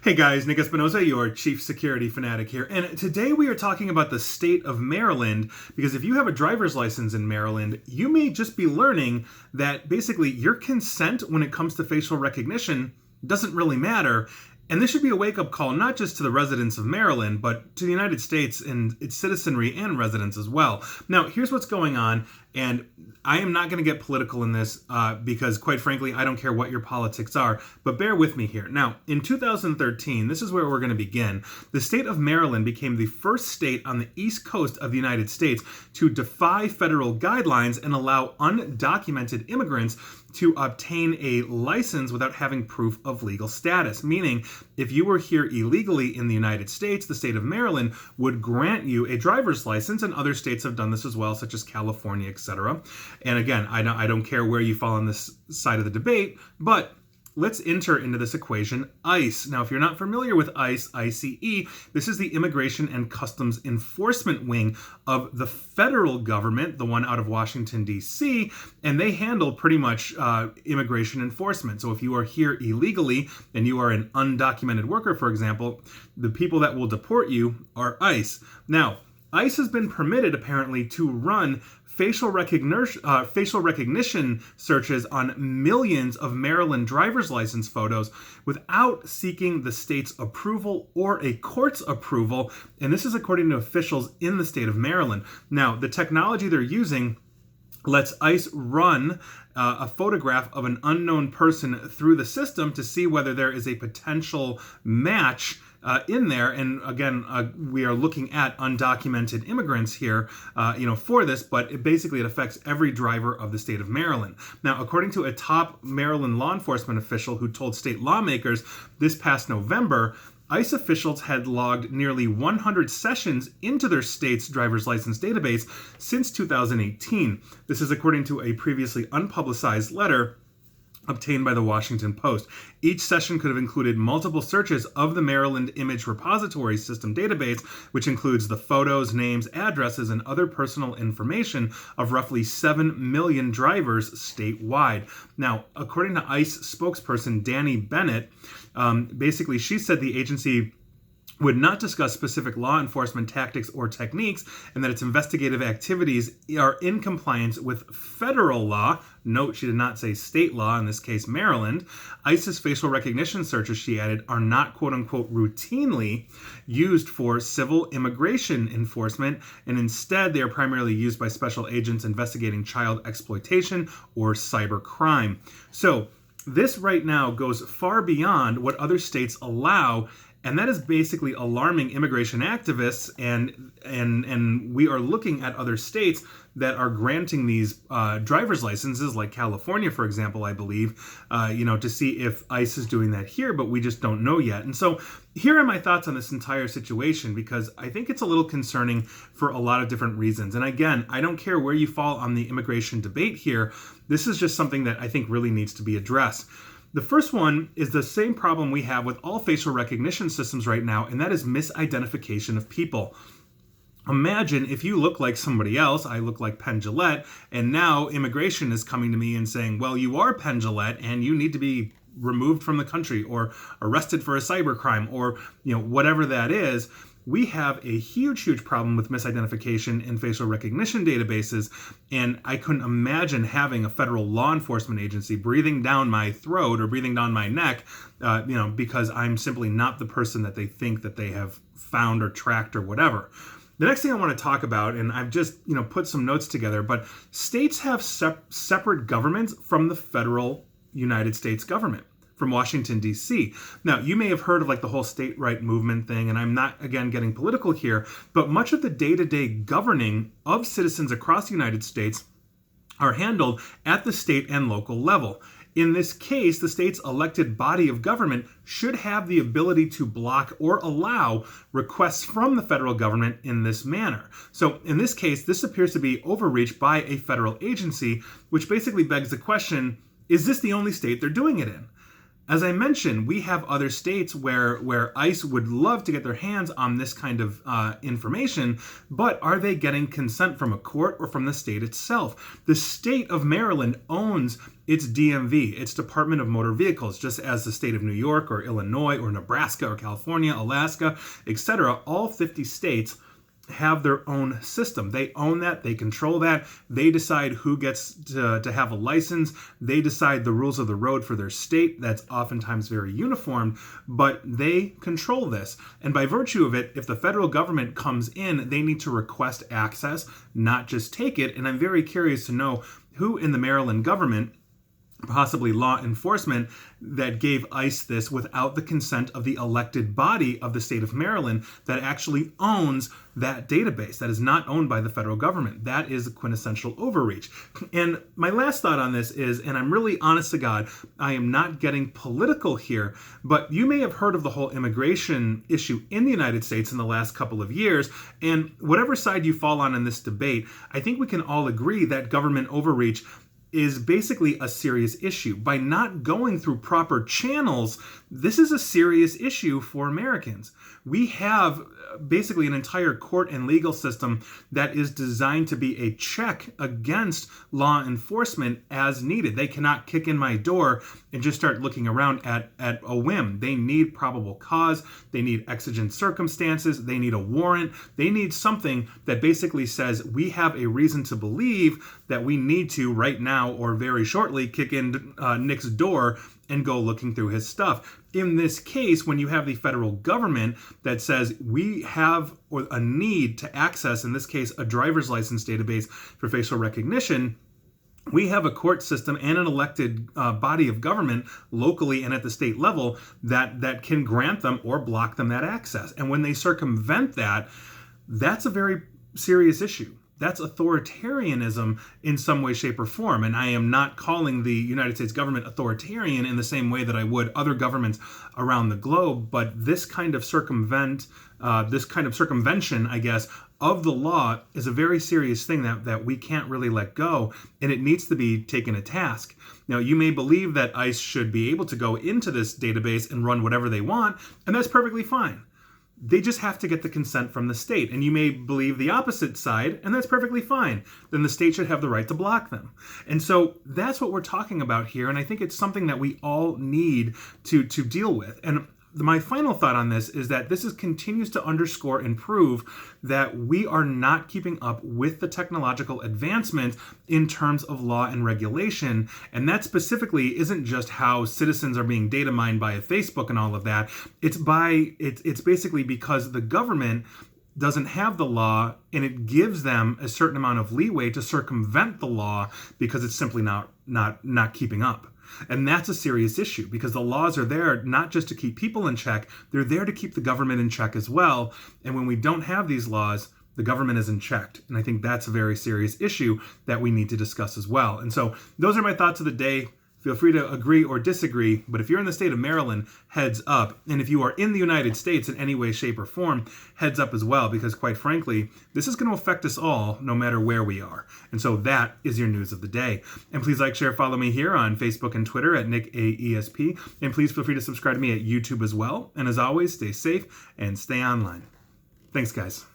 Hey guys, Nick Espinosa, your chief security fanatic here, and today we are talking about the state of Maryland, because if you have a driver's license in Maryland, you may just be learning that basically your consent when it comes to facial recognition doesn't really matter. And this should be a wake-up call not just to the residents of Maryland, but to the United States and its citizenry and residents as well. Now, here's what's going on, and I am not going to get political in this because, quite frankly, I don't care what your politics are, but bear with me here. Now, in 2013, this is where we're going to begin, the state of Maryland became the first state on the East Coast of the United States to defy federal guidelines and allow undocumented immigrants to obtain a license without having proof of legal status. Meaning, if you were here illegally in the United States, the state of Maryland would grant you a driver's license, and other states have done this as well, such as California, etc. And again, I don't care where you fall on this side of the debate, but let's enter into this equation ICE. Now, if you're not familiar with ICE, ICE, this is the Immigration and Customs Enforcement wing of the federal government, the one out of Washington, D.C., and they handle pretty much immigration enforcement. So if you are here illegally and you are an undocumented worker, for example, the people that will deport you are ICE. Now, ICE has been permitted, apparently, to run facial recognition searches on millions of Maryland driver's license photos without seeking the state's approval or a court's approval, and this is according to officials in the state of Maryland. Now, the technology they're using lets ICE run a photograph of an unknown person through the system to see whether there is a potential match in there. And again, we are looking at undocumented immigrants here, for this, but it affects every driver of the state of Maryland. Now, according to a top Maryland law enforcement official who told state lawmakers this past November, ICE officials had logged nearly 100 sessions into their state's driver's license database since 2018. This is according to a previously unpublicized letter obtained by the Washington Post. Each session could have included multiple searches of the Maryland Image Repository System database, which includes the photos, names, addresses, and other personal information of roughly 7 million drivers statewide. Now, according to ICE spokesperson Danny Bennett, she said the agency would not discuss specific law enforcement tactics or techniques, and that its investigative activities are in compliance with federal law. Note, she did not say state law, in this case Maryland. ICE's facial recognition searches, she added, are not quote-unquote routinely used for civil immigration enforcement, and instead they are primarily used by special agents investigating child exploitation or cyber crime. So this right now goes far beyond what other states allow, and that is basically alarming immigration activists, and we are looking at other states that are granting these driver's licenses, like California, for example, I believe, to see if ICE is doing that here, but we just don't know yet. And so here are my thoughts on this entire situation, because I think it's a little concerning for a lot of different reasons. And again, I don't care where you fall on the immigration debate here. This is just something that I think really needs to be addressed. The first one is the same problem we have with all facial recognition systems right now, and that is misidentification of people. Imagine if you look like somebody else, I look like Penn Jillette, and now immigration is coming to me and saying, well, you are Penn Jillette and you need to be removed from the country or arrested for a cybercrime or whatever that is. We have a huge problem with misidentification in facial recognition databases, and I couldn't imagine having a federal law enforcement agency breathing down my throat or breathing down my neck, because I'm simply not the person that they think that they have found or tracked or whatever. The next thing I want to talk about, and I've just put some notes together, but states have separate governments from the federal United States government, from Washington, D.C. Now, you may have heard of the whole state right movement thing, and I'm not, again, getting political here, but much of the day-to-day governing of citizens across the United States are handled at the state and local level. In this case, the state's elected body of government should have the ability to block or allow requests from the federal government in this manner. So in this case, this appears to be overreach by a federal agency, which basically begs the question, is this the only state they're doing it in? As I mentioned, we have other states where ICE would love to get their hands on this kind of information, but are they getting consent from a court or from the state itself? The state of Maryland owns its DMV, its Department of Motor Vehicles, just as the state of New York or Illinois or Nebraska or California, Alaska, etc. All 50 states have their own system. They own that, they control that, they decide who gets to have a license, they decide the rules of the road for their state. That's oftentimes very uniform, but they control this. And by virtue of it, if the federal government comes in, they need to request access, not just take it. And I'm very curious to know who in the Maryland government, possibly law enforcement, that gave ICE this without the consent of the elected body of the state of Maryland that actually owns that database. That is not owned by the federal government. That is a quintessential overreach. And my last thought on this is, and I'm really honest to God, I am not getting political here, but you may have heard of the whole immigration issue in the United States in the last couple of years, and whatever side you fall on in this debate, I think we can all agree that government overreach is basically a serious issue. By not going through proper channels, this is a serious issue for Americans. We have basically an entire court and legal system that is designed to be a check against law enforcement as needed. They cannot kick in my door and just start looking around at a whim. They need probable cause. They need exigent circumstances. They need a warrant. They need something that basically says we have a reason to believe that we need to right now or very shortly kick in Nick's door and go looking through his stuff. In this case, when you have the federal government that says we have a need to access, in this case, a driver's license database for facial recognition, we have a court system and an elected body of government locally and at the state level that can grant them or block them that access. And when they circumvent that, that's a very serious issue. That's authoritarianism in some way, shape, or form. And I am not calling the United States government authoritarian in the same way that I would other governments around the globe. But this kind of circumvention, I guess, of the law is a very serious thing that we can't really let go, and it needs to be taken to task. Now, you may believe that ICE should be able to go into this database and run whatever they want, and that's perfectly fine. They just have to get the consent from the state. And you may believe the opposite side, and that's perfectly fine. Then the state should have the right to block them. And so that's what we're talking about here. And I think it's something that we all need to deal with. And my final thought on this is that this continues to underscore and prove that we are not keeping up with the technological advancement in terms of law and regulation. And that specifically isn't just how citizens are being data mined by Facebook and all of that. It's basically because the government doesn't have the law, and it gives them a certain amount of leeway to circumvent the law because it's simply not keeping up. And that's a serious issue because the laws are there not just to keep people in check, they're there to keep the government in check as well. And when we don't have these laws, the government isn't checked. And I think that's a very serious issue that we need to discuss as well. And so those are my thoughts of the day. Feel free to agree or disagree, but if you're in the state of Maryland, heads up. And if you are in the United States in any way, shape, or form, heads up as well, because quite frankly, this is going to affect us all no matter where we are. And so that is your news of the day. And please like, share, follow me here on Facebook and Twitter at NickAESP. And please feel free to subscribe to me at YouTube as well. And as always, stay safe and stay online. Thanks, guys.